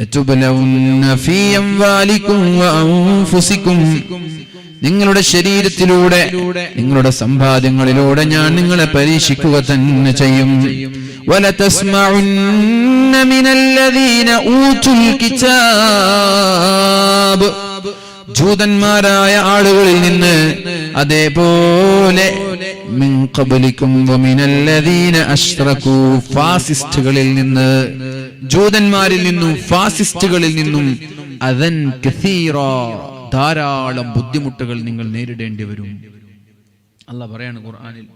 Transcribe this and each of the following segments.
ലതുബ്ലൗന്ന ഫീ അംവാലികും വഅൻഫുസികും, നിങ്ങളുടെ ശരീരത്തിലൂടെ നിങ്ങളുടെ സമ്പാദ്യങ്ങളിലൂടെ ഞാൻ നിങ്ങളെ പരീക്ഷിക്കുക തന്നെ ചെയ്യും. വലതസ്മഉന്ന മിനല്ലദീന ഊതുൽ കിതാബ്, ജൂതന്മാരായ ആളുകളിൽ നിന്ന്, അതേപോലെ മിൻ ഖബ്ലികും വമിനല്ലദീന അശ്റകൂ, ഫാസിസ്റ്റുകളിൽ നിന്ന്, ജൂതന്മാരിൽ നിന്നും ഫാസിസ്റ്റുകളിൽ നിന്നും അദൻ കസീറാ, ധാരാളം ബുദ്ധിമുട്ടുകൾ നിങ്ങൾ നേരിടേണ്ടി വരും. അല്ലാഹ് പറയാണ് ഖുർആനിൽ,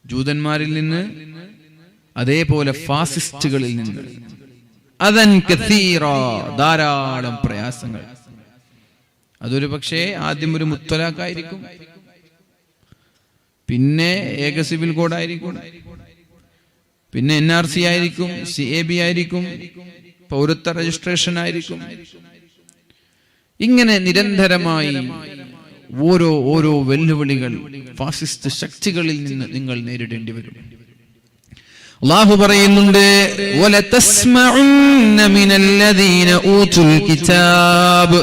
ജൂതന്മാരിൽ നിന്ന് അതേപോലെ ഫാസിസ്റ്റുകളിൽ നിന്ന് അദൻ കസീറാ, ധാരാളം പ്രയാസങ്ങൾ. അതൊരു പക്ഷേ ആദ്യം ഒരു മുത്തലാഖായിരിക്കും, പിന്നെ ഏക സിവിൽ കോഡായിരിക്കും, പിന്നെ NRC ആയിരിക്കും, CAB ആയിരിക്കും, പൗരത്വ രജിസ്ട്രേഷൻ ആയിരിക്കും. ഇങ്ങനെ നിരന്തരമായി ഓരോ വെല്ലുവിളികൾ ഫാസിസ്റ്റ് ശക്തികളിൽ നിന്ന് നിങ്ങൾ നേരിടേണ്ടി വരും. അല്ലാഹു പറയുന്നുണ്ട്, വലതസ്മഉന്ന മിനല്ലദീന ഊതുൽ കിതാബ്,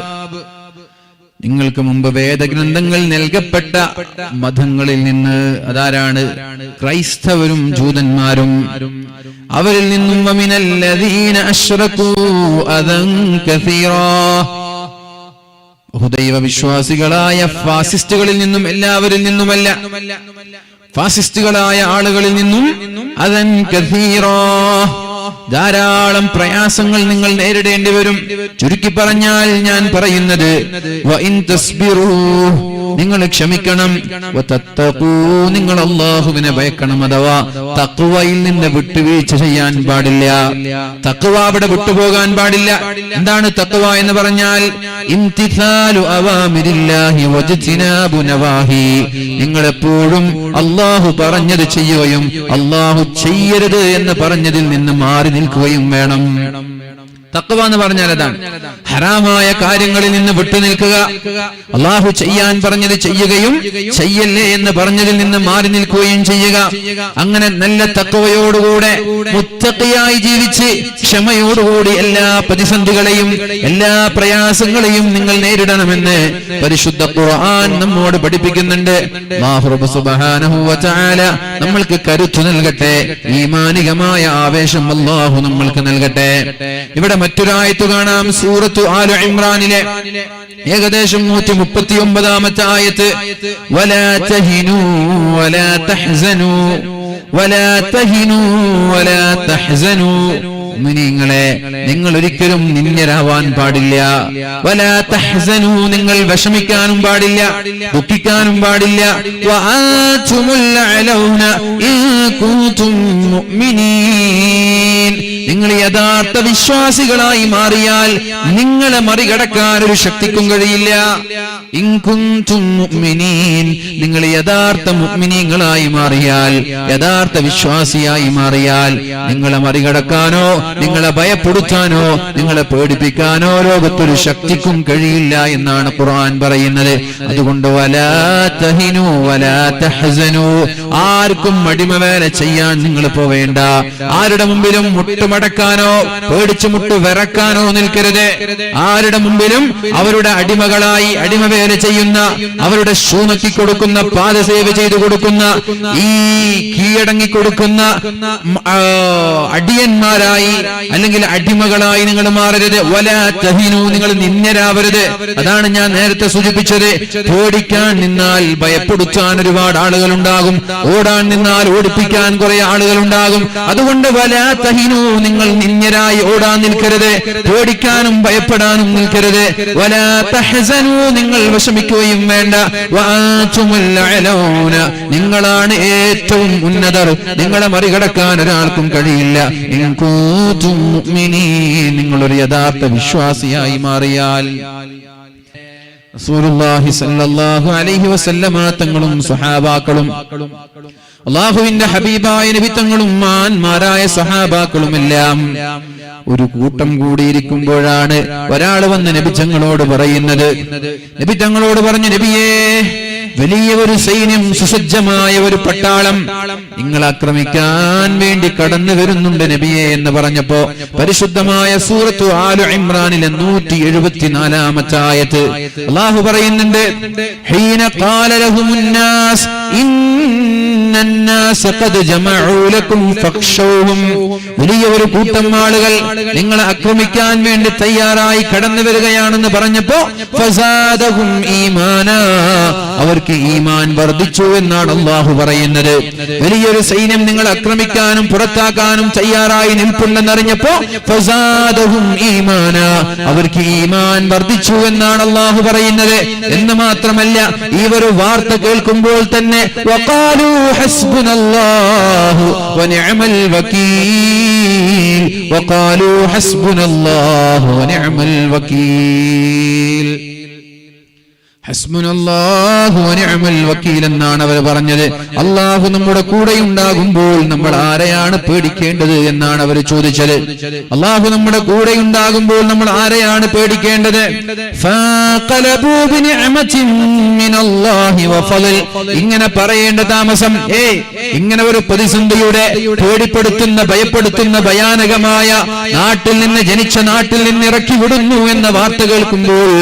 നിങ്ങൾക്ക് മുമ്പ് വേദഗ്രന്ഥങ്ങൾ നൽകപ്പെട്ട മതങ്ങളിൽ നിന്ന്, അതാരാണ്? ക്രൈസ്തവരും ജൂതന്മാരും. അവരിൽ നിന്നും വമിനല്ലദീന അശ്റകൂ അദൻ കസീറാ, ബഹുദൈവ വിശ്വാസികളായ ഫാസിസ്റ്റുകളിൽ നിന്നും, എല്ലാവരിൽ നിന്നുമല്ല, ഫാസിസ്റ്റുകളായ ആളുകളിൽ നിന്നും അദൻ കസീറാ, ധാരാളം പ്രയാസങ്ങൾ നിങ്ങൾ നേരിടേണ്ടി വരും. ചുരുക്കി പറഞ്ഞാൽ ഞാൻ പറയുന്നത്, വഇൻ തസ്ബിറൂ, നിങ്ങൾ ക്ഷമിക്കണം, വതത്തഖൂ, നിങ്ങൾ അല്ലാഹുവിനെ ഭയക്കണം. അഥവാ തഖ്വയിൽ നിന്ന് വിട്ടുവീഴ്ച ചെയ്യാൻ പാടില്ല. തഖ്വ അവിടെ വിട്ടുപോകാൻ പാടില്ല. എന്താണ് തഖ്വ എന്ന് പറഞ്ഞാൽ? ഇംതിസാലു അവാമിരില്ലാഹി വജ്തിനാബു നവാഹി, നിങ്ങൾ എപ്പോഴും അല്ലാഹു പറഞ്ഞത് ചെയ്യുകയും അല്ലാഹു ചെയ്യരുത് എന്ന് പറഞ്ഞതിൽ നിന്ന് മാറി നിൽക്കുകയും വേണം. തഖ്വ എന്ന് പറഞ്ഞാൽ അതാണ്, ഹറാമായ കാര്യങ്ങളിൽ നിന്ന് വിട്ടുനിൽക്കുക, അല്ലാഹു ചെയ്യാൻ പറഞ്ഞത് ചെയ്യുകയും ചെയ്യല്ലേ എന്ന് പറഞ്ഞതിൽ നിന്ന് മാറി നിൽക്കുകയും ചെയ്യുക. അങ്ങനെ നല്ല തഖ്വയോടുകൂടെ മുത്തഖിയായി ജീവിച്ച് ക്ഷമയോടുകൂടി എല്ലാ പ്രതിസന്ധികളെയും എല്ലാ പ്രയാസങ്ങളെയും നിങ്ങൾ നേരിടണമെന്ന് പരിശുദ്ധ ഖുർആൻ നമ്മോട് പഠിപ്പിക്കുന്നുണ്ട്. അല്ലാഹു സുബ്ഹാനഹു വ തആല നമ്മൾക്ക് കരുത്ത് നൽകട്ടെ, ഈമാനികമായ ആവേശം അല്ലാഹു നമ്മൾക്ക് നൽകട്ടെ. ഇവിടെ മറ്റൊരായത്ത് കാണാം, സൂറത്തു ആലു ഇമ്രാനിലെ ഏകദേശം 139-ാമത്തെ ആയത്ത്, വലാ തഹിനൂ വലാ തഹ്സനൂ വലാ തഹിനൂ വലാ തഹ്സനൂ, മുഅ്മിനീങ്ങളെ നിങ്ങൾ ഒരിക്കലും നിന്ദ്യരാവാൻ പാടില്ല. വലാ തഹ്സനൂ, നിങ്ങൾ വിഷമിക്കാനും പാടില്ല, ദുഃഖിക്കാനും പാടില്ല. വഅൻതുമുൽ അലൗന ഇൻ കുൻതും മുഅ്മിനീൻ, നിങ്ങൾ യഥാർത്ഥ വിശ്വാസികളായി മാറിയാൽ നിങ്ങളെ മറികടക്കാൻ ഒരു ശക്തിക്കും കഴിയില്ല. ഇൻ കുൻതും മുഅ്മിനീൻ, നിങ്ങൾ യഥാർത്ഥ മുഅ്മിനീങ്ങളായി മാറിയാൽ, യഥാർത്ഥ വിശ്വാസിയായി മാറിയാൽ നിങ്ങളെ മറികടക്കാനോ നിങ്ങളെ ഭയപ്പെടുത്താനോ നിങ്ങളെ പേടിപ്പിക്കാനോ ലോകത്തൊരു ശക്തിക്കും കഴിയില്ല എന്നാണ് ഖുർആൻ പറയുന്നത്. അതുകൊണ്ട് വലാ തഹിനൂ വലാ തഹ്സനൂ, ആർക്കും അടിമവേല ചെയ്യാൻ നിങ്ങൾ പോവേണ്ട. ആരുടെ മുമ്പിലും മുട്ടുമടക്കാനോ പേടിച്ചു മുട്ടു വിറക്കാനോ നിൽക്കരുത്. ആരുടെ മുമ്പിലും അവരുടെ അടിമകളായി അടിമവേല ചെയ്യുന്ന, അവരുടെ ഷൂനക്കി കൊടുക്കുന്ന, പാദസേവ ചെയ്തു കൊടുക്കുന്ന, ഈ കീഴടങ്ങി കൊടുക്കുന്ന അടിയന്മാരായി അല്ലെങ്കിൽ അടിമകളായി നിങ്ങൾ മാറരുത്. വലാ തഹിനൂ, നിങ്ങൾ നിന്ദ്യരാവരുത്. അതാണ് ഞാൻ നേരത്തെ സൂചിപ്പിച്ചത്. ഓടിക്കാൻ നിന്നാൽ ഭയപ്പെടുത്താൻ ഒരുപാട് ആളുകൾ ഉണ്ടാകും, ഓടാൻ നിന്നാൽ ഓടിപ്പിക്കാൻ കുറെ ആളുകൾ ഉണ്ടാകും. അതുകൊണ്ട് വലാ തഹിനൂ, നിങ്ങൾ നിന്ദ്യരായി ഓടാൻ നിൽക്കരുത്, ഓടിക്കാനും ഭയപ്പെടാനും നിൽക്കരുത്. വലാ തഹ്സനൂ, നിങ്ങൾ വിഷമിക്കുകയും വേണ്ട. വഅൻതുമുൽ അലൗന, നിങ്ങളാണ് ഏറ്റവും ഉന്നതർ, നിങ്ങളെ മറികടക്കാൻ ഒരാൾക്കും കഴിയില്ല. ഇൻ കുൻതും മുഅ്മിനീൻ, നിങ്ങളൊരു യഥാർത്ഥ വിശ്വാസിയായി മാറിയാൽ. റസൂലുള്ളാഹി സ്വല്ലല്ലാഹു അലൈഹി വസല്ലമ തങ്ങളും സ്വഹാബാക്കളും അല്ലാഹുവിന്റെ ഹബീബായ നബി തങ്ങളും മാന്മാരായ സ്വഹാബാക്കളും എല്ലാം ഒരു കൂട്ടം കൂടിയിരിക്കുമ്പോഴാണ് ഒരാൾ വന്ന് നബി തങ്ങളോട് പറയുന്നത്. നബി തങ്ങളോട് പറഞ്ഞു, നബിയേ വലിയ ഒരു സൈന്യം, സുസജ്ജമായ ഒരു പട്ടാളം നിങ്ങൾ ആക്രമിക്കാൻ വേണ്ടി കടന്നു വരുന്നുണ്ട് നബിയെ എന്ന് പറഞ്ഞപ്പോ പരിശുദ്ധമായ സൂറത്തു ആലു ഇമ്രാനിലെ 174-ാമത്തെ ആയത്ത് അല്ലാഹു പറയുന്നുണ്ട്, ഹീന ഖാല ലഹുമുന്നാസ് ഇന്നന്നാസ ഖദ് ജമഉ ലക്കും ഫഖ്ശൗഹും. വലിയ ഒരു കൂട്ടം ആളുകൾ നിങ്ങളെ ആക്രമിക്കാൻ വേണ്ടി തയ്യാറായി കടന്നു വരികയാണെന്ന് പറഞ്ഞപ്പോ ഫസാദഹും ഈമാനാ, അവർക്ക് ഈമാൻ വർദ്ധിച്ചു എന്നാണ് അല്ലാഹു പറയുന്നത്. വലിയൊരു സൈന്യം നിങ്ങൾ ആക്രമിക്കാനും പുറത്താക്കാനും തയ്യാറായി നിൽപ്പുണ്ടെന്നറിഞ്ഞപ്പോ ഫസാദഹും ഈമാനാ, അവർക്ക് ഈമാൻ വർദ്ധിച്ചു എന്നാണ് അല്ലാഹു പറയുന്നത്. എന്ന് മാത്രമല്ല, ഈ ഒരു വാർത്ത കേൾക്കുമ്പോൾ തന്നെ വഖാലു ഹസ്ബുനല്ലാഹു വനിഅമൽ വകീൽ, വഖാലു ഹസ്ബുനല്ലാഹു വനിഅമൽ വകീൽ. ഹസ്ബുനല്ലാഹു വനിഅമൽ വകീൽ എന്നാണ് അവർ പറഞ്ഞത്. അല്ലാഹു നമ്മുടെ കൂടെ ഉണ്ടാകുമ്പോൾ നമ്മൾ ആരെയാണ് പേടിക്കേണ്ടത് എന്നാണ് അവർ ചോദിച്ചത്. അല്ലാഹു നമ്മുടെ കൂടെ ഉണ്ടാകുമ്പോൾ നമ്മൾ ആരെയാണ് പേടിക്കേണ്ടത്? ഫഖലബൂ ബിനിഅമതിൻ മിനല്ലാഹി വഫളൽ. ഇങ്ങനെ പറയേണ്ട താമസം, ഇങ്ങനെ ഒരു പ്രതിസന്ധിയുടെ പേടിപ്പെടുത്തുന്ന ഭയപ്പെടുത്തുന്ന ഭയാനകമായ നാട്ടിൽ നിന്ന് ജനിച്ച നാട്ടിൽ നിന്ന് ഇറക്കി വിടുന്നു എന്ന വാർത്ത കേൾക്കുമ്പോൾ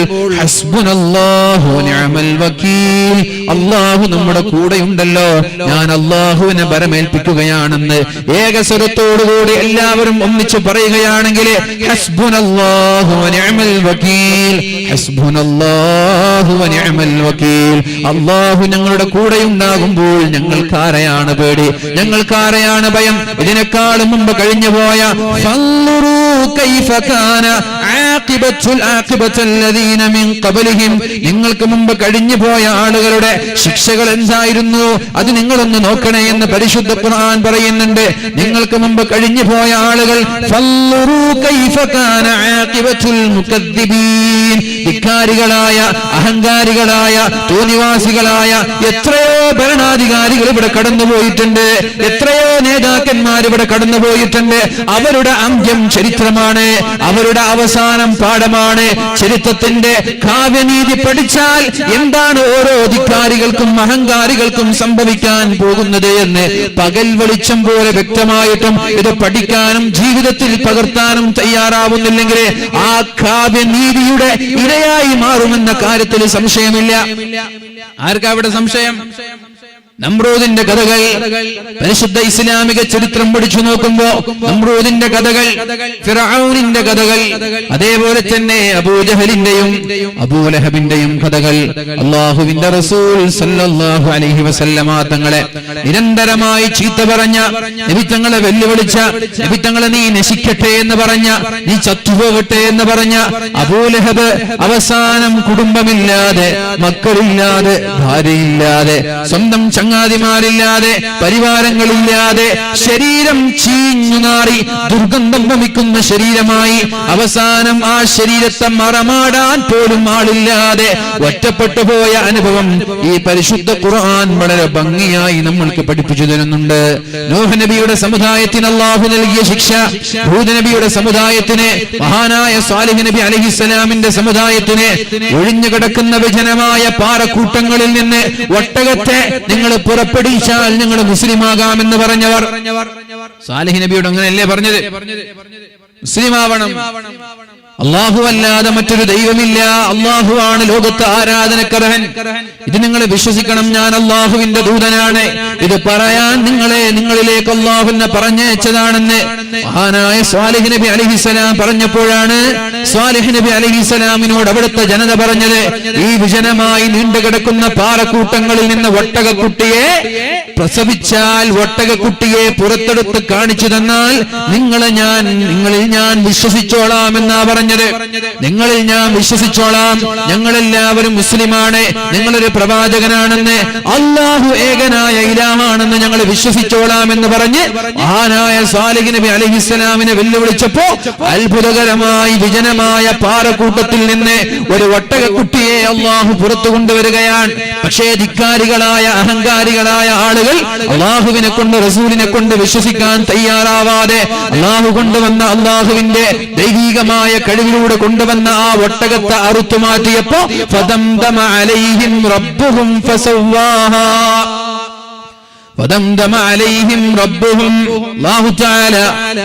ഹസ്ബുനല്ലാഹു വനിഅമൽ വകീൽ, അല്ലാഹു നമ്മുടെ കൂടെയുണ്ടല്ലോ, ഞാൻ അല്ലാഹുവിനെ ബരമേൽപ്പിക്കുകയാണെന്ന് ഏകസ്വരത്തോടുകൂടി എല്ലാവരും ഒന്നിച്ചു പറയുകയാണെങ്കിൽ ഹസ്ബുനല്ലാഹു വനിഅമൽ വകീൽ, ഹസ്ബുനല്ലാഹു വനിഅമൽ വകീൽ. അല്ലാഹു ഞങ്ങളുടെ കൂടെയുണ്ടാകുമ്പോൾ ഞങ്ങൾക്കാരെയാണ് പേടി, ഞങ്ങൾക്കാരെയാണ് ഭയം? ഇതിനേക്കാളും മുമ്പ് കഴിഞ്ഞുപോയ ഫൻളുറൂ കൈഫ കാന ആഖിബത്തുൽ മിൻ ഖബ്ലിഹിം, നിങ്ങൾക്ക് മുമ്പ് കഴിഞ്ഞു പോയ ആളുകളുടെ ശിക്ഷകൾ എന്തായിരുന്നു അത് നിങ്ങളൊന്ന് നോക്കണേ എന്ന് പരിശുദ്ധ ഖുർആൻ പറയുന്നുണ്ട്. നിങ്ങൾക്ക് മുമ്പ് കഴിഞ്ഞു പോയ ആളുകൾ ഫൻളുറൂ കൈഫ കാന ആഖിബത്തുൽ മുകദ്ദിബീൻ, ധിക്കാരികളായ അഹങ്കാരികളായ തോന്നിവാസികളായ എത്രയോ ഭരണാധികാരികൾ ഇവിടെ കടന്നുപോയിട്ടുണ്ട്, എത്രയോ നേതാക്കന്മാർ ഇവിടെ കടന്നുപോയിട്ടുണ്ട്. അവരുടെ അന്ത്യം ചരിത്രമാണ്, അവരുടെ അവസാനം പാഠമാണ്. ചരിത്രത്തിന്റെ കാവ്യനീതി പഠിച്ചാൽ എന്താണ് ഓരോ ധിക്കാരികൾക്കും അഹങ്കാരികൾക്കും സംഭവിക്കാൻ പോകുന്നത് എന്ന് പകൽ വെളിച്ചം പോലെ വ്യക്തമായിട്ടും ഇത് പഠിക്കാനും ജീവിതത്തിൽ പകർത്താനും തയ്യാറാവുന്നില്ലെങ്കിൽ ആ കാവ്യനീതിയുടെ ഇരയായി മാറുമെന്ന കാര്യത്തിൽ സംശയമില്ല. ആർക്കാ അവിടെ സംശയം? നമ്രൂദിന്റെ കഥകൾ, പരിശുദ്ധ ഇസ്ലാമിക ചരിത്രം പഠിച്ചു നോക്കുമ്പോ നമ്രൂദിന്റെ കഥകൾ, ഫിർഔനിന്റെ കഥകൾ, അതേപോലെ തന്നെ അബൂജഹലിന്റെയും അബൂലഹബിന്റെയും കഥകൾ, അല്ലാഹുവിന്റെ റസൂൽ സല്ലല്ലാഹു അലൈഹി വസല്ലമ തങ്ങളെ നിരന്തരമായി ചീത്ത പറഞ്ഞ, നബി തങ്ങളെ വെല്ലുവിളിച്ച, നബി തങ്ങളെ നീ നശിക്കട്ടെ എന്ന് പറഞ്ഞ, നീ ചത്തുപോകട്ടെ എന്ന് പറഞ്ഞ അബൂലഹബ് അവസാനം കുടുംബമില്ലാതെ, മക്കളില്ലാതെ, ഭാര്യയില്ലാതെ, സ്വന്തം ചങ്ങാതിമാരില്ലാതെ, പരിവാരങ്ങളില്ലാതെ, ശരീരം ചീഞ്ഞുനാറി ദുർഗന്ധം വമിക്കുന്ന ശരീരമായി അവസാനം ആ ശരീരത്തെ മറമാടാൻ പോലും ആളില്ലാതെ ഒറ്റപ്പെട്ടു പോയ അനുഭവം ഈ പരിശുദ്ധ ഖുർആൻ വളരെ ഭംഗിയായി നമ്മൾക്ക് പഠിപ്പിച്ചു തരുന്നുണ്ട്. നൂഹ് നബിയുടെ സമുദായത്തിന് അല്ലാഹു നൽകിയ ശിക്ഷ, ഹൂദ് നബിയുടെ സമുദായത്തിന്, മഹാനായ സാലിഹ് നബി അലൈഹിസ്സലാമിന്റെ സമുദായത്തിന് ഒഴിഞ്ഞു കിടക്കുന്ന വിജനമായ പാറക്കൂട്ടങ്ങളിൽ നിന്ന് ഒട്ടകത്തെ നിങ്ങൾ പുറപ്പെടിച്ചാൽ നിങ്ങൾ മുസ്ലിമാകാമെന്ന് പറഞ്ഞവർ. സാലിഹ് നബിയോട് അങ്ങനെയല്ലേ പറഞ്ഞത്? മുസ്ലിമാവണം, അല്ലാഹു അല്ലാതെ മറ്റൊരു ദൈവമില്ല, അല്ലാഹുവാണ് ലോകത്ത് ആരാധനക്കർഹൻ, ഇത് നിങ്ങൾ വിശ്വസിക്കണം, ഞാൻ അല്ലാഹുവിന്റെ ദൂതനാണ്, ഇത് പറയാൻ നിങ്ങളിലേക്ക് അല്ലാഹുവിനെ പറഞ്ഞയച്ചതാണെന്ന് മഹാനായ സ്വാലിഹ് നബി അലൈഹിസ്സലാം പറഞ്ഞപ്പോഴാണ് സ്വാലിഹ് നബി അലൈഹിസ്സലാമിനോട് അവിടുത്തെ ജനത പറഞ്ഞത്, ഈ വിജനമായി നീണ്ടുകിടക്കുന്ന പാറക്കൂട്ടങ്ങളിൽ നിന്ന് ഒട്ടകക്കുട്ടിയെ പ്രസവിച്ചാൽ ഒട്ടകക്കുട്ടിയെ പുറത്തെടുത്ത് കാണിച്ചു തന്നാൽ നിങ്ങളിൽ ഞാൻ വിശ്വസിച്ചോളാം എന്നാ പറഞ്ഞത്. നിങ്ങളിൽ ഞാൻ വിശ്വസിച്ചോളാം, ഞങ്ങളെല്ലാവരും മുസ്ലിമാണ്, നിങ്ങളൊരു പ്രവാചകനാണെന്ന്, അല്ലാഹു ഏകനായ ഇലാഹാണെന്ന് ഞങ്ങൾ വിശ്വസിച്ചോളാം എന്ന് പറഞ്ഞ് മഹാനായ സാലിഹ് നബി അലൈഹിസ്സലാമിനെ വെല്ലുവിളിച്ചപ്പോ അത്ഭുതകരമായി വിജനമായ പാറക്കൂട്ടത്തിൽ നിന്ന് ഒരു ഒട്ടകക്കുട്ടിയെ അല്ലാഹു പുറത്തു കൊണ്ടുവരികയാണ്. പക്ഷേ ധിക്കാരികളായ അഹങ്കാരികളായ ആളുകൾ അല്ലാഹുവിനെ കൊണ്ട് റസൂലിനെ കൊണ്ട് വിശ്വസിക്കാൻ തയ്യാറാവാതെ അല്ലാഹു കൊണ്ടുവന്ന അള്ളാഹുവിന്റെ ദൈവികമായ കഴിവിലൂടെ കൊണ്ടുവന്ന ആ ഒട്ടകത്തെ അറുത്തു മാറ്റിയപ്പോ ഫദംദമ അലൈഹിം റബ്ബുഹും ഫസവ്വാഹാ അല്ലാഹു തആല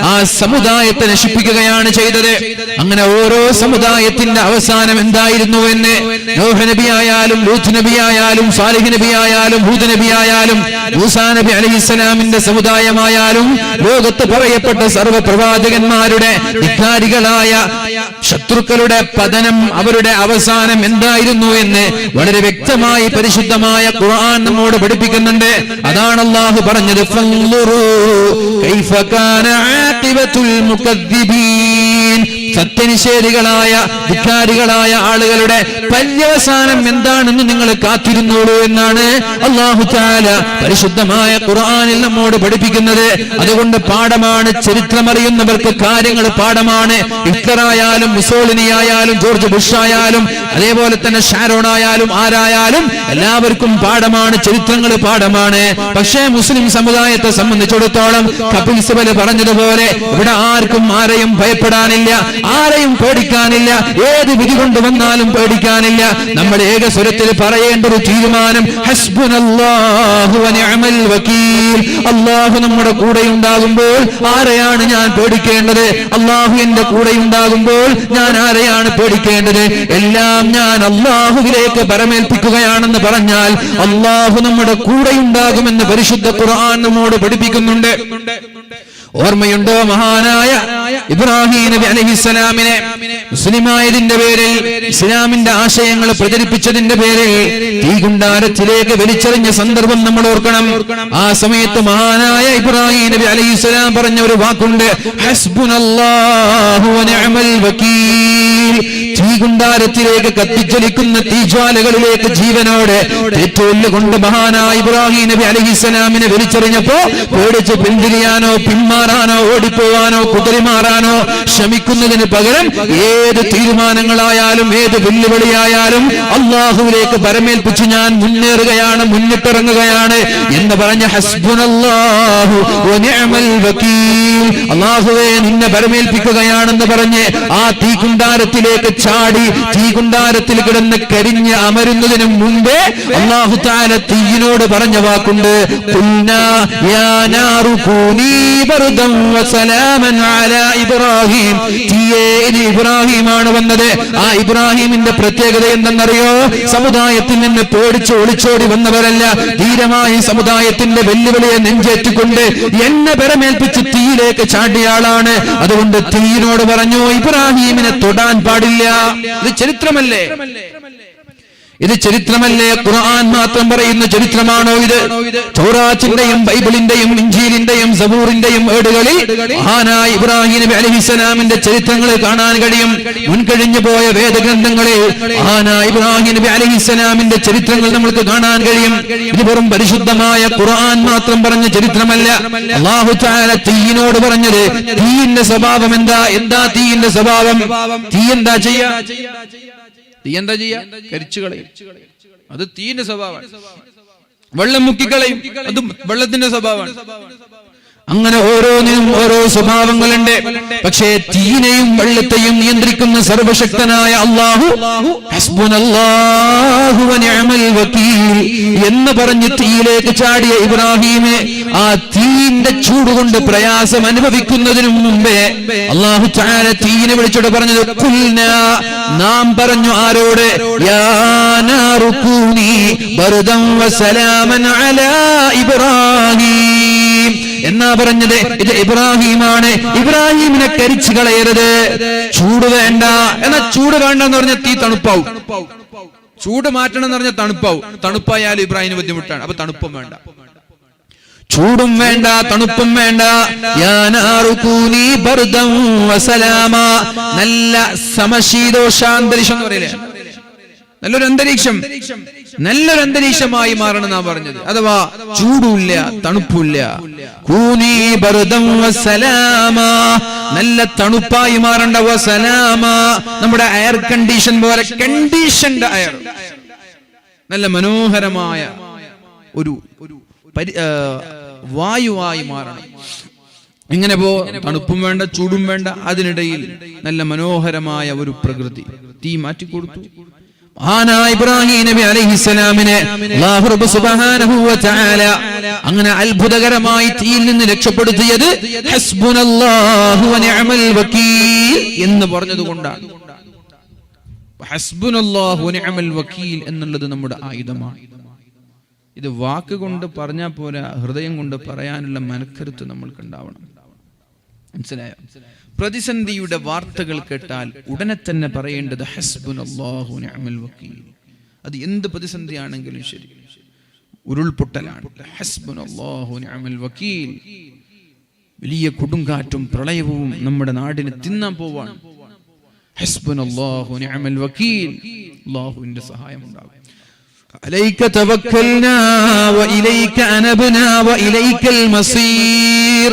ആ സമുദായത്തെ നശിപ്പിക്കുകയാണ് ചെയ്തത്. അങ്ങനെ ഓരോ സമുദായത്തിന്റെ അവസാനം എന്തായിരുന്നു എന്ന് നൂഹ് നബി ആയാലും ലൂത്ത് നബി ആയാലും സാലിഹ് നബി ആയാലും ഹൂദ് നബി ആയാലും മൂസാ നബി അലൈഹിസ്സലാമിന്റെ സമുദായമായാലും ലോകത്ത് പറയപ്പെട്ട സർവ്വ പ്രവാചകന്മാരുടെ ധിക്കാരികളായ ശത്രുക്കളുടെ പതനം, അവരുടെ അവസാനം എന്തായിരുന്നു എന്ന് വളരെ വ്യക്തമായി പരിശുദ്ധമായ ഖുർആൻ നമ്മോട് പഠിപ്പിക്കുന്നുണ്ട്. അതാണ് അല്ലാഹു പറഞ്ഞത്, ഫൻളുറൂ കൈഫ കാന ആഖിബത്തുൽ മുകദ്ദിബീൻ. സത്യനിഷേധികളായ ധിക്കാരികളായ ആളുകളുടെ പര്യവസാനം എന്താണെന്ന് നിങ്ങൾ കാത്തിരുന്നോളൂ എന്നാണ് അല്ലാഹു തആല പരിശുദ്ധമായ ഖുർആനിൽ നമ്മോട് പഠിപ്പിക്കുന്നത്. അതുകൊണ്ട് പാഠമാണ്, ചരിത്രമറിയുന്നവർക്ക് കാര്യങ്ങൾ പാഠമാണ്. ഹിറ്റ്ലറായാലും മുസോളിനി ആയാലും ജോർജ് ബുഷ് ആയാലും അതേപോലെ തന്നെ ഷാരോൺ ആയാലും ആരായാലും എല്ലാവർക്കും പാഠമാണ്, ചരിത്രങ്ങൾ പാഠമാണ്. പക്ഷേ മുസ്ലിം സമുദായത്തെ സംബന്ധിച്ചിടത്തോളം കപിൽ സിബൽ പറഞ്ഞതുപോലെ ഇവിടെ ആർക്കും ആരെയും ഭയപ്പെടാനില്ല, ആരെയും പേടിക്കാനില്ല, ഏത് വിധി കൊണ്ടുവന്നാലും പേടിക്കാനില്ല. നമ്മൾ ഏകസ്വരത്തിൽ പറയേണ്ട ഒരു തീരുമാനം, ഹസ്ബുനല്ലാഹു വനിഅമൽ വകീൽ. അല്ലാഹു നമ്മുടെ കൂടെ ഉണ്ടാകുമ്പോൾ ആരെയാണ് ഞാൻ പേടിക്കേണ്ടത്? അല്ലാഹു എന്റെ കൂടെ ഉണ്ടാകുമ്പോൾ ഞാൻ ആരെയാണ് പേടിക്കേണ്ടത്? എല്ലാം ഞാൻ അല്ലാഹുവിലേക്ക് പരമേൽപ്പിക്കുകയാണെന്ന് പറഞ്ഞാൽ അല്ലാഹു നമ്മുടെ കൂടെ ഉണ്ടാകുമെന്ന് പരിശുദ്ധ ഖുർആൻ നമ്മോട് പഠിപ്പിക്കുന്നുണ്ട്. ഓർമ്മയുണ്ടോ മഹാനായ ഇബ്രാഹിം നബി അലൈഹിസ്സലാമിനെ മുസ്ലിമായതിന്റെ പേരിൽ, ഇസ്ലാമിന്റെ ആശയങ്ങൾ പ്രചരിപ്പിച്ചതിന്റെ പേരിൽ തീകുണ്ടാരത്തിലേക്ക് വലിച്ചെറിഞ്ഞ സന്ദർഭം നമ്മൾ ഓർക്കണം. ആ സമയത്ത് മഹാനായ ഇബ്രാഹിം നബി അലൈഹിസ്സലാം പറഞ്ഞ ഒരു വാക്കുണ്ട്, ഹസ്ബുനല്ലാഹു വനിഅമൽ വകീൽ. തീകുണ്ടാരത്തിലേക്ക് കത്തിജ്വലിക്കുന്ന തീജ്വാലകളിലേക്ക് ജീവനോടെ തെറ്റൊല്ലുകൊണ്ട് മഹാനായ ഇബ്രാഹിം നബി അലൈഹിസ്സലാമിനെ വലിച്ചെറിഞ്ഞപ്പോ പേടിച്ച് പിന്തിരിയാനോ പിന്മാറാനോ ഓടിപ്പോവാനോ കുതിരിമാറാനോ ശ്രമിക്കുന്നതിന് പകരം ഏത് തീരുമാനങ്ങളായാലും ഏത് വെല്ലുവിളിയായാലും അല്ലാഹുവിലേക്ക് പരമേൽപ്പിച്ച് ഞാൻ മുന്നേറുകയാണ്, മുന്നിട്ടിറങ്ങുകയാണ് എന്ന് പറഞ്ഞ ഹസ്ബുനല്ലാഹു വനിഅമൽ വകീൽ. അല്ലാഹുവേ നിന്നെ പരമേൽപ്പിക്കുകയാണെന്ന് പറഞ്ഞ് ആ തീകുണ്ടാരത്തിലേക്ക് ചാടി തീകുണ്ടാരത്തിൽ കിടന്ന് കരിഞ്ഞ് അമരുന്നതിന് മുമ്പേ അല്ലാഹു തആല തീയിനോട് പറഞ്ഞ വാക്കുണ്ട്, ഖുൽനാ യാ നാറു കൂനി ബർദൻ വസലാമൻ അലാ ഇബ്രാഹിം. തീയേ ഇത് ഇബ്രാഹിമാണ് വന്നത്. ആ ഇബ്രാഹിമിന്റെ പ്രത്യേകത എന്തെന്നറിയോ? സമുദായത്തിൽ നിന്ന് പേടിച്ച് ഒളിച്ചോടി വന്നവരല്ല, ധീരമായി സമുദായത്തിന്റെ വെല്ലുവിളിയെ നെഞ്ചേറ്റിക്കൊണ്ട് എന്നെ പരമേൽപ്പിച്ച് തീയിലേക്ക് ചാടിയ ആളാണ്. അതുകൊണ്ട് തീയിനോട് പറഞ്ഞു, ഇബ്രാഹിമിനെ തൊടാൻ പാടില്ല. ഇത് ചരിത്രമല്ലേ? ഇത് ചരിത്രമല്ലേ? ഖുർആൻ മാത്രം പറയുന്ന ചരിത്രമാണോ ഇത്? തൗറാത്തിന്റെയും ബൈബിളിന്റെയും ഇൻജീലിന്റെയും സബൂറിന്റെയും ഏടുകളിൽ മഹാനായ ഇബ്രാഹിം നബി അലൈഹിസ്സലാമിന്റെ ചരിത്രങ്ങൾ കാണാൻ കഴിയും. മുൻകഴിഞ്ഞു പോയ വേദഗ്രന്ഥങ്ങളിൽ മഹാനായ ഇബ്രാഹിം നബി അലൈഹിസ്സലാമിന്റെ ചരിത്രങ്ങൾ നമുക്ക് കാണാൻ കഴിയും. ഇത് വെറും പരിശുദ്ധമായ ഖുർആൻ മാത്രം പറഞ്ഞ ചരിത്രമല്ല. അല്ലാഹു തആല തീയിനോട് പറഞ്ഞത്, തീയിന്റെ സ്വഭാവം എന്താ? എന്താ തീയിന്റെ സ്വഭാവം? തീ എന്താ ചെയ്യാ? തീ എന്താ ചെയ്യാ? കരിച്ചുകളയും. അത് തീന്റെ സ്വഭാവമാണ്. വെള്ളം മുക്കിക്കളയും, അതും വെള്ളത്തിന്റെ സ്വഭാവമാണ്. അങ്ങനെ ഓരോന്നിനും ഓരോ സ്വഭാവങ്ങളുണ്ട്. പക്ഷേ തീനെയും വെള്ളത്തെയും നിയന്ത്രിക്കുന്ന സർവശക്തനായ അല്ലാഹു ഹസ്ബുനല്ലാഹു വനിഅമൽ വകീൽ എന്ന് പറഞ്ഞ് തീയിലേക്ക് ചാടിയ ഇബ്രാഹിമെ ആ തീന്റെ ചൂടുകൊണ്ട് പ്രയാസം അനുഭവിക്കുന്നതിനു മുമ്പേ അല്ലാഹു തആല തീയിനെ വിളിച്ചിട്ട് പറഞ്ഞത്, ഖുൽനാ നാം പറഞ്ഞു ആരോട്? യാ നാറു കൂനി ബർദൻ വസലാമൻ അലാ ഇബ്രാഹിം എന്നാ പറഞ്ഞത്. ഇത് ഇബ്രാഹിമാണ്. ഇബ്രാഹിമിനെ കരിച്ചു കളയരുത്. ചൂട് വേണ്ട. എന്നാ ചൂട് വേണ്ട എന്ന് പറഞ്ഞാൽ തീ തണുപ്പാവും. ചൂട് മാറ്റണം എന്ന് പറഞ്ഞാൽ തണുപ്പാവും. തണുപ്പായാലും ഇബ്രാഹിമിന് ബുദ്ധിമുട്ടാണ്. അപ്പൊ തണുപ്പും വേണ്ട, ചൂടും വേണ്ട, തണുപ്പും വേണ്ട. യാ നാറു കൂനി ബർദൻ വസലാമ. നല്ല സമശീതോഷാന്തരീക്ഷം എന്ന് പറയില്ലേ, നല്ലൊരു അന്തരീക്ഷം, നല്ലൊരു അന്തരീക്ഷമായി മാറണം നാം പറഞ്ഞത്. അഥവാ ചൂടുമില്ല, തണുപ്പില്ല. കൂനി ബർദൻ വസലാമ, നല്ല തണുപ്പായി മാറേണ്ട. വസലാമ, നമ്മുടെ എയർ കണ്ടീഷൻ പോലെ കണ്ടീഷൻഡ് എയർ, നല്ല മനോഹരമായ ഒരു വായുവായി മാറണം. ഇങ്ങനെ തണുപ്പും വേണ്ട ചൂടും വേണ്ട, അതിനിടയിൽ നല്ല മനോഹരമായ ഒരു പ്രകൃതി. തീ മാറ്റിക്കൊടുത്തു. മഹാനായ ഇബ്രാഹിം നബി അലൈഹിസ്സലാമിനെ അല്ലാഹു റബ്ബ് സുബ്ഹാനഹു വ തആല അങ്ങനെ അത്ഭുതകരമായി തീയിൽ നിന്ന് രക്ഷപ്പെടുത്തിയത് ഹസ്ബുനല്ലാഹു വ നിഅമൽ വകീൽ എന്ന് പറഞ്ഞതുകൊണ്ടാണ്. ഹസ്ബുനല്ലാഹു വ നിഅമൽ വകീൽ എന്നുള്ളത് നമ്മുടെ ആയുധമാണ്. ഇത് വാക്കുകൊണ്ട് പറഞ്ഞാൽ പോരാ, ഹൃദയം കൊണ്ട് പറയാനുള്ള മനക്കരുത്ത് നമ്മൾക്ക് ഉണ്ടാവണം. മനസ്സിലായോ? പ്രതിസന്ധിയുടെ വാർത്തകൾ കേട്ടാൽ ഉടനെ തന്നെ പറയേണ്ടത് ഹസ്ബുനല്ലാഹു വ നിഅമൽ വകീൽ. അത് എന്ത് പ്രതിസന്ധിയാണെങ്കിലും ശരി, ഉരുൾപൊട്ടലാണ്, ഹസ്ബുനല്ലാഹു വ നിഅമൽ വകീൽ. വലിയ കൊടുങ്കാറ്റും പ്രളയവും നമ്മുടെ നാടിനെ തിന്നാൻ പോവാണ്, ഹസ്ബുനല്ലാഹു വ നിഅമൽ വകീൽ. അല്ലാഹുവിന്റെ സഹായം ഉണ്ടാകും. അലൈക തവക്കൽനാ വ ഇലൈക അനബ്നാ വ ഇലൈക്കൽ മസീർ.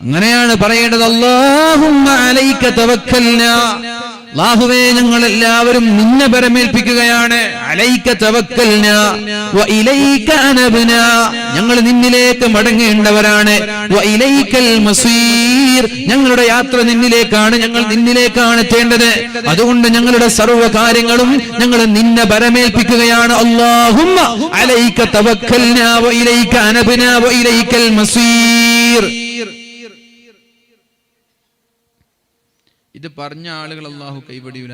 അങ്ങനെയാണ് പറയേണ്ടത്. അല്ലാഹുമ്മ അലൈക തവക്കൽനാ, അല്ലാഹുവേ ഞങ്ങൾ എല്ലാവരും നിന്നെ ബരമേൽപ്പിക്കുകയാണ്. അലൈക തവക്കൽനാ വ ഇലൈക അനബ്നാ, ഞങ്ങൾ നിന്നിലേക്ക് മടങ്ങേണ്ടവരാണ്. വ ഇലൈക്കൽ മസീർ, ഞങ്ങളുടെ യാത്ര നിന്നിലേക്കാണ്, ഞങ്ങൾ നിന്നിലേക്കാണ് എത്തേണ്ടത്. അതുകൊണ്ട് ഞങ്ങളുടെ സർവ്വ കാര്യങ്ങളും ഞങ്ങൾ നിന്നെ ബരമേൽപ്പിക്കുകയാണ്. അല്ലാഹുമ്മ അലൈക തവക്കൽനാ വ ഇലൈക അനബ്നാ വ ഇലൈക്കൽ മസീർ. ഇത് പറഞ്ഞ ആളുകൾ അല്ലാഹു കൈവടിയൂല.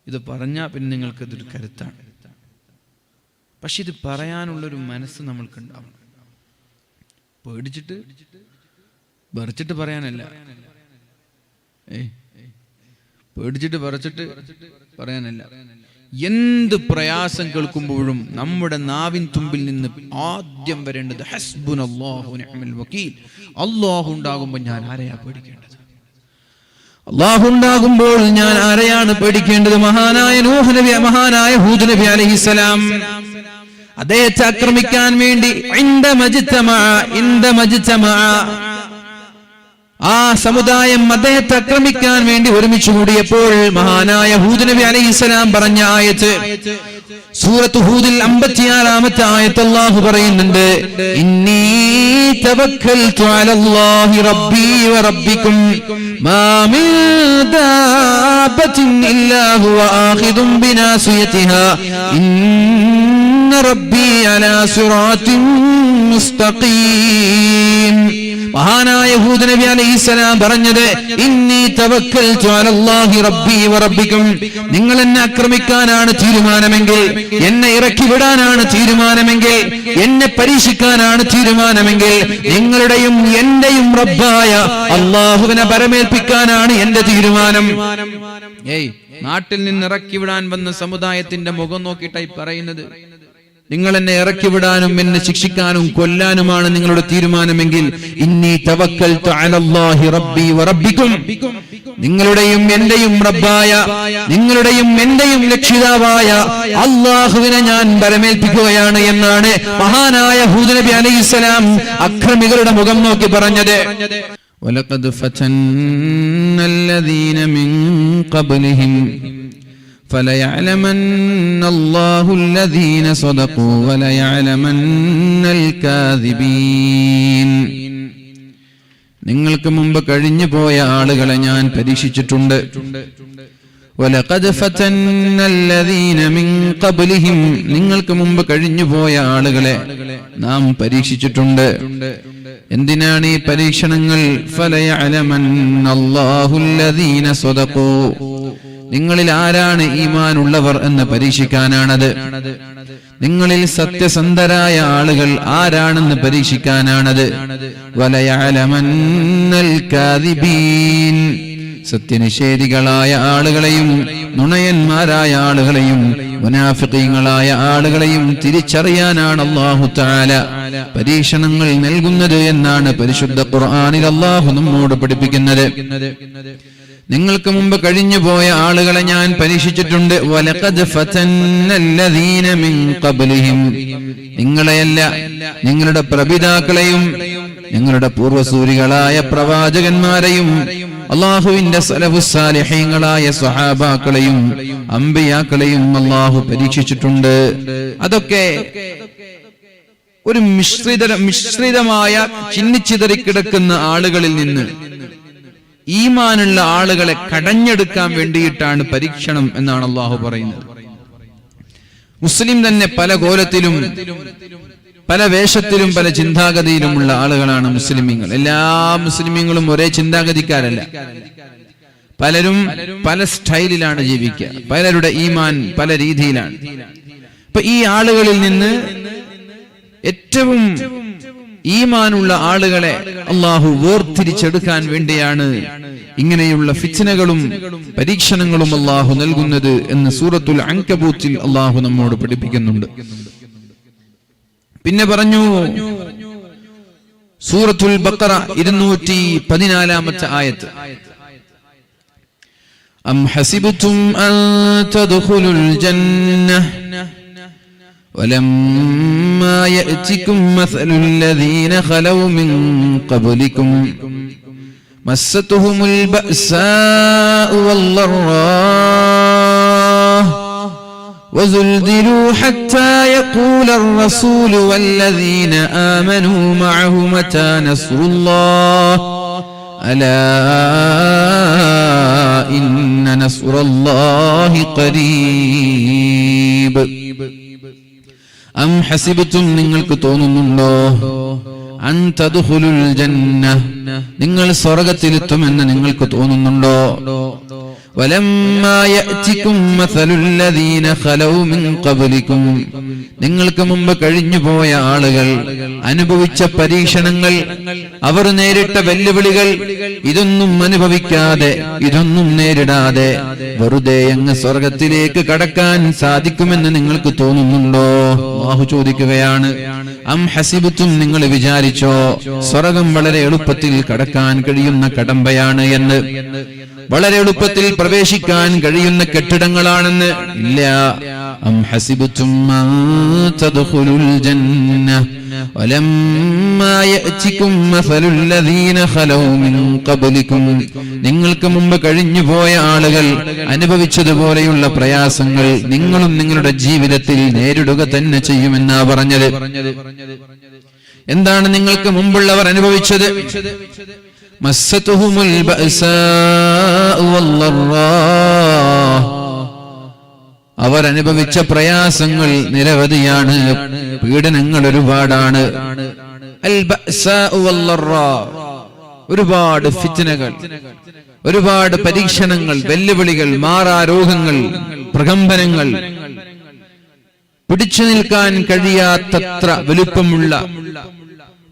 ഇത് പറഞ്ഞാൽ പിന്നെ നിങ്ങൾക്ക് ഇതൊരു കരുത്താണ്. പക്ഷെ ഇത് പറയാനുള്ളൊരു മനസ്സ് നമ്മൾക്കുണ്ടാവണം. പേടിച്ചിട്ട് വിറച്ചിട്ട് പറയാനല്ല, പേടിച്ചിട്ട് വിറച്ചിട്ട് പറയാനല്ല. എന്ത് പ്രയാസം കേൾക്കുമ്പോഴും നമ്മുടെ നാവിൻ തുമ്പിൽ നിന്ന് ആദ്യം വരേണ്ടത് ഹസ്ബുനല്ലാഹു വ നിഅമൽ വകീൽ. അല്ലാഹു ഉണ്ടാകുമ്പോൾ ഞാൻ ആരെയാ പേടിക്കേണ്ടത്? അല്ലാഹു ഉണ്ടാകുമ്പോൾ ഞാൻ ആരെയാണ് പേടിക്കേണ്ടത്? മഹാനായ നൂഹ് നബി, മഹാനായ ഹൂദ് നബി അലൈഹിസ്സലാം അദ്ദേഹത്തെ ആക്രമിക്കാൻ വേണ്ടി ആ സമുദായം അദ്ദേഹത്തെ ആക്രമിക്കാൻ വേണ്ടി ഒരുമിച്ച് കൂടിയപ്പോൾ മഹാനായ ഹൂദ് നബി അലൈഹിസ്സലാം പറഞ്ഞ ആയത്ത് സൂറത്ത് ഹൂദിൽ 56-ാമത്തെ ആയത്ത് അല്ലാഹു പറയുന്നുണ്ട്, ഇന്നി തവക്കൽതു അലല്ലാഹി റബ്ബി വ റബ്ബികും മാ മിൻ ദാബത്തിൻ ഇല്ലാ ഹുവ ആഖിദുൻ ബിനാസിയതിഹാ ഇന്ന റബ്ബി അലാ സിറാത്തിൻ മുസ്തഖീം. മഹാനായ ഹൂദ് നബി അലൈഹിസ്സലാം പറഞ്ഞത്, ഇന്നി തവക്കൽതു അലല്ലാഹി റബ്ബി വ റബ്ബികും, നിങ്ങൾ എന്നെ ആക്രമിക്കാനാണ് തീരുമാനമെങ്കിൽ, എന്നെ ഇറക്കി വിടാനാണ് തീരുമാനമെങ്കിൽ, എന്നെ പരീക്ഷിക്കാനാണ് തീരുമാനമെങ്കിൽ, നിങ്ങളുടെയും എന്റെയും റബ്ബായ അല്ലാഹുവിനെ പരമേൽപ്പിക്കാനാണ് എന്റെ തീരുമാനം. നാട്ടിൽ നിന്ന് ഇറക്കി വിടാൻ വന്ന സമുദായത്തിന്റെ മുഖം നോക്കിയിട്ടായി പറയുന്നത്, നിങ്ങൾ എന്നെ ഇറക്കി വിടാനും എന്നെ ശിക്ഷിക്കാനും കൊല്ലാനുമാണ് നിങ്ങളുടെ തീരുമാനമെങ്കിൽ, ഇന്നി തവക്കൽതു അലല്ലാഹി റബ്ബി വ റബ്ബികും, നിങ്ങളുടെയും എന്റെയും റബ്ബായ, നിങ്ങളുടെയും എന്റെയും രക്ഷിതാവായ അല്ലാഹുവിനെ ഞാൻ ബരമേൽപ്പിക്കുകയാണ് എന്നാണ് മഹാനായ ഹൂദ് നബി അലൈഹിസ്സലാം അക്രമികളുടെ മുഖം നോക്കി പറഞ്ഞത്. വലഖദ് ഫതന്നല്ലദീന മിൻ ഖബ്ലിഹിം فَلَيَعْلَمَنَّ اللَّهُ الَّذِينَ صَدَقُوا وَلَيَعْلَمَنَّ الْكَاذِبِينَ. നിങ്ങൾക്ക് മുമ്പ് കഴിഞ്ഞു പോയ ആളുകളെ ഞാൻ പരീക്ഷിച്ചിട്ടുണ്ട്. وَلَقَدْ فَتَنَّ الَّذِينَ مِنْ قَبْلِهِمْ, നിങ്ങൾക്ക് മുമ്പ് കഴിഞ്ഞു പോയ ആളുകളെ നാം പരീക്ഷിച്ചിട്ടുണ്ട്. എന്തിനാണ് ഈ പരീക്ഷണങ്ങൾ? فَلَيَعْلَمَنَّ اللَّهُ الَّذِينَ صَدَقُوا, നിങ്ങളിൽ ആരാണ് ഈമാൻ ഉള്ളവർ എന്ന് പരീക്ഷിക്കാനാണത്. നിങ്ങളിൽ സത്യസന്ധരായ ആളുകൾ ആരാണെന്ന് പരീക്ഷിക്കാനാണത്. വലയഅലമന്നൽ കാദിബീൻ, സത്യനിഷേധികളായ ആളുകളെയും നുണയന്മാരായ ആളുകളെയും മുനാഫിഖീങ്ങളായ ആളുകളെയും തിരിച്ചറിയാനാണ് അല്ലാഹു തആല പരീക്ഷണങ്ങൾ നൽകുന്നത് എന്നാണ് പരിശുദ്ധ ഖുർആനിൽ അല്ലാഹു നമ്മോട് പഠിപ്പിക്കുന്നത്. നിങ്ങൾക്ക് മുമ്പ് കഴിഞ്ഞു പോയ ആളുകളെ ഞാൻ പരീക്ഷിച്ചിട്ടുണ്ട്. വലഖദ് ഫതന്നല്ലദീന മിൻ ഖബ്ലിഹിം, നിങ്ങളെയല്ല നിങ്ങളുടെ പ്രപിതാക്കളെയും നിങ്ങളുടെ പൂർവസൂരികളായ പ്രവാചകന്മാരെയും അല്ലാഹുവിന്റെ സലഫുസ് സാലിഹീങ്ങളായ സ്വഹാബാക്കളെയും അംബിയാക്കളെയും അല്ലാഹു പരീക്ഷിച്ചിട്ടുണ്ട്. അതൊക്കെ ഒരു മിശ്രിതമായ ചിന്നിച്ചിതറിക്കിടക്കുന്ന ആളുകളിൽ നിന്ന് ഈമാനുള്ള ആളുകളെ കടഞ്ഞെടുക്കാൻ വേണ്ടിയിട്ടാണ് പരീക്ഷണം എന്നാണ് അള്ളാഹു പറയുന്നത്. മുസ്ലിം തന്നെ പല കോലത്തിലും പല വേഷത്തിലും പല ചിന്താഗതിയിലുമുള്ള ആളുകളാണ് മുസ്ലിമീങ്ങൾ. എല്ലാ മുസ്ലിമീങ്ങളും ഒരേ ചിന്താഗതിക്കാരല്ല. പലരും പല സ്റ്റൈലിലാണ് ജീവിക്കുക. പലരുടെ ഈമാൻ പല രീതിയിലാണ്. അപ്പൊ ഈ ആളുകളിൽ നിന്ന് ഏറ്റവും ഈമാനുള്ള ആളുകളെ അള്ളാഹു വേർതിരിച്ചെടുക്കാൻ വേണ്ടിയാണ് ഇങ്ങനെയുള്ള ഫിത്നകളും പരീക്ഷണങ്ങളും അള്ളാഹു നൽകുന്നത് എന്ന് സൂറത്തുൽ അൻകബൂത്തിൽ അള്ളാഹു നമ്മോട് പഠിപ്പിക്കുന്നുണ്ട്. പിന്നെ പറഞ്ഞു സൂറത്തുൽ ബഖറ 214 ആയത്ത്, അം ഹസിബ്തും അൻ തദ്ഖുലുൽ ജന്നഹ വലമ്മാ യഅതികും മസലുൽ ലദീന ഖലൗ മിൻ ഖബ്ലികും മസ്സതുഹുമുൽ ബഅസാഉ വല്ലറാ وزلزلوا حتى يقول الرسول والذين آمنوا معه متى نصر الله ألا إن نصر الله قريب أم حسبتم നിങ്ങൾക്ക് തോന്നുന്നുണ്ടോ അൻ തദ്ഖുലുൽ ജന്ന നിങ്ങൾ സ്വർഗ്ഗത്തിലെത്തുമെന്ന് നിങ്ങൾക്ക് തോന്നുന്നുണ്ടോ വലമ്മാ യഅതികും മസലുൽ ലദീന ഖലൗ മിൻ ഖബ്ലികും നിങ്ങൾക്ക് മുമ്പ് കഴിഞ്ഞുപോയ ആളുകൾ അനുഭവിച്ച പരീക്ഷണങ്ങൾ, അവർ നേരിട്ട വെല്ലുവിളികൾ, ഇതൊന്നും അനുഭവിക്കാതെ ഇതൊന്നും നേരിടാതെ വെറുതെ അങ്ങ് സ്വർഗത്തിലേക്ക് കടക്കാൻ സാധിക്കുമെന്ന് നിങ്ങൾക്ക് തോന്നുന്നുണ്ടോ? അല്ലാഹു ചോദിക്കുകയാണ്, അം ഹസിബ്തും നിങ്ങൾ വിചാരിച്ചോ സ്വർഗം വളരെ എളുപ്പത്തിൽ കടക്കാൻ കഴിയുന്ന കടമ്പയാണ് എന്ന്, വളരെ എളുപ്പത്തിൽ പ്രവേശിക്കാൻ കഴിയുന്ന കെട്ടിടങ്ങളാണെന്ന്? ഇല്ല. അം ഹസിബ്തും അൻ തദ്ഖുലുൽ ജന്ന വലമ്മാ യഅതികും മസലുൽ ലദീന ഖലൗ മിൻ ഖബ്ലികും നിങ്ങൾക്ക് മുമ്പ് കഴിഞ്ഞുപോയ ആളുകൾ അനുഭവിച്ചതുപോലെയുള്ള പ്രയാസങ്ങൾ നിങ്ങളും നിങ്ങളുടെ ജീവിതത്തിൽ നേരിടുക തന്നെ ചെയ്യുമെന്നാ പറഞ്ഞത്. എന്താണ് നിങ്ങൾക്ക് മുമ്പുള്ളവർ അനുഭവിച്ചത്? മസ്സതുഹുമുൽ ബഅസാഉ വല്ലറാ അവർ അനുഭവിച്ച പ്രയാസങ്ങൾ നിരവധിയാണ്, പീഡനങ്ങൾ ഒരുപാടാണ്. അൽ ബഅസാഉ വല്ലറാ ഒരുപാട് ഫിത്നകൾ, ഒരുപാട് പരീക്ഷണങ്ങൾ, വെല്ലുവിളികൾ, മാറാരോഗങ്ങൾ, പ്രകമ്പനങ്ങൾ, പിടിച്ചു നിൽക്കാൻ കഴിയാത്തത്ര വലുപ്പമുള്ള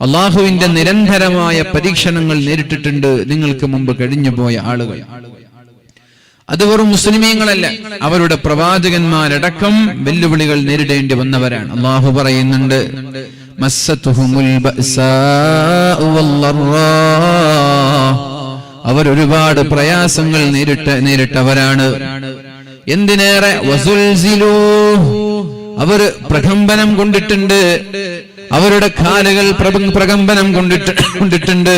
അള്ളാഹുവിന്റെ നിരന്തരമായ പരീക്ഷണങ്ങൾ നേരിട്ടിട്ടുണ്ട് നിങ്ങൾക്ക് മുമ്പ് കഴിഞ്ഞുപോയ ആളുകൾ. അത് വെറും മുസ്ലിമീങ്ങളല്ല, അവരുടെ പ്രവാചകന്മാരടക്കം വെല്ലുവിളികൾ നേരിടേണ്ടി വന്നവരാണ്. അള്ളാഹു പറയുന്നുണ്ട്, മസ്സതുഹുമുൽ ബഅസാഉ വല്ലറാ അവർ ഒരുപാട് പ്രയാസങ്ങൾ നേരിട്ടവരാണ്. എന്തിനേറെ വസുൽസിലൂ അവർ പ്രകമ്പനം കൊണ്ടിട്ടുണ്ട്, അവരുടെ കാലുകൾ പ്രകമ്പനം കൊണ്ടിട്ടുണ്ട്,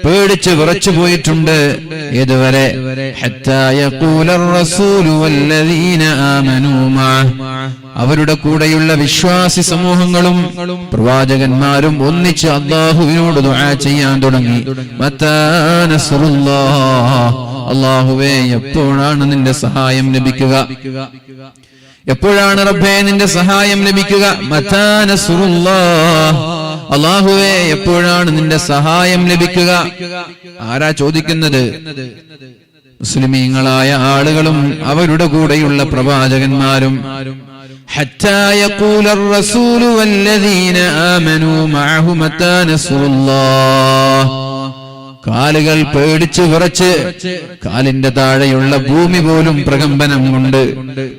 പേടിച്ച് വിറച്ചു പോയിട്ടുണ്ട്. ഏതുവരെ? ഹത്താ യഖൂലർ റസൂലു വല്ലദീന ആമനൂ മഅഹ് അവരുടെ കൂടെയുള്ള വിശ്വാസി സമൂഹങ്ങളും പ്രവാചകന്മാരും ഒന്നിച്ച് അല്ലാഹുവിനോട് ദുആ ചെയ്യാൻ തുടങ്ങി. മതാ നസ്റുല്ലാഹ് അല്ലാഹുവേ എപ്പോഴാണ് നിന്റെ സഹായം ലഭിക്കുക? എപ്പോഴാണ് റബ്ബേ നിന്റെ സഹായം ലഭിക്കുക? മതാ നസ്റുല്ലാഹ് അല്ലാഹുവേ എപ്പോഴാണ് നിന്റെ സഹായം ലഭിക്കുക? ആരാ ചോദിക്കുന്നത്? മുസ്ലിമീങ്ങളായ ആളുകളും അവരുടെ കൂടെയുള്ള പ്രവാചകന്മാരും. ഹത്താ യഖൂലർ റസൂലു വല്ലദീന ആമനൂ മഅഹു മതാ നസ്റുല്ലാഹ് കാലുകൾ പേടിച്ച് വിറച്ച് കാലിന്റെ താഴെയുള്ള ഭൂമി പോലും പ്രകമ്പനം കൊണ്ട്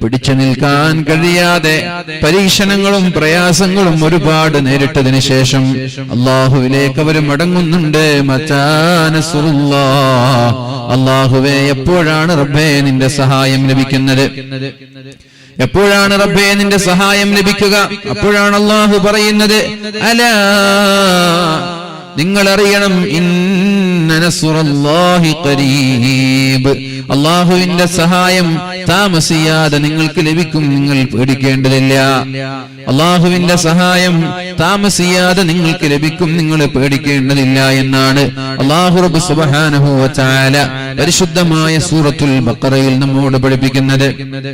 പിടിച്ചു നിൽക്കാൻ കഴിയാതെ പരീക്ഷണങ്ങളും പ്രയാസങ്ങളും ഒരുപാട് നേരിട്ടതിന് ശേഷം അല്ലാഹുവിലേക്ക് അവർ മടങ്ങുന്നുണ്ട്. മതാ നസ്റുല്ലാഹ് അല്ലാഹുവേ എപ്പോഴാണ് റബ്ബേ നിന്റെ സഹായം ലഭിക്കുന്നത്? എപ്പോഴാണ് റബ്ബേ നിന്റെ സഹായം ലഭിക്കുക? അപ്പോഴാണ് അല്ലാഹു പറയുന്നത്, അലാ നിങ്ങൾ അറിയണം, ഇന്ന നസ്റല്ലാഹി ഖരീബ്, അല്ലാഹുവിന്റെ സഹായം താമസിയാതെ നിങ്ങൾക്ക് ലഭിക്കും, നിങ്ങൾ പേടിക്കേണ്ടതില്ല. അല്ലാഹുവിന്റെ സഹായം താമസിയാതെ നിങ്ങൾക്ക് ലഭിക്കും, നിങ്ങൾ പേടിക്കേണ്ടതില്ല എന്നാണ് അല്ലാഹു റബ്ബ് സുബ്ഹാനഹു വ തആല പരിശുദ്ധമായ സൂറത്തുൽ ബഖറയിൽ നമ്മോട് പഠിപ്പിക്കുന്നത്.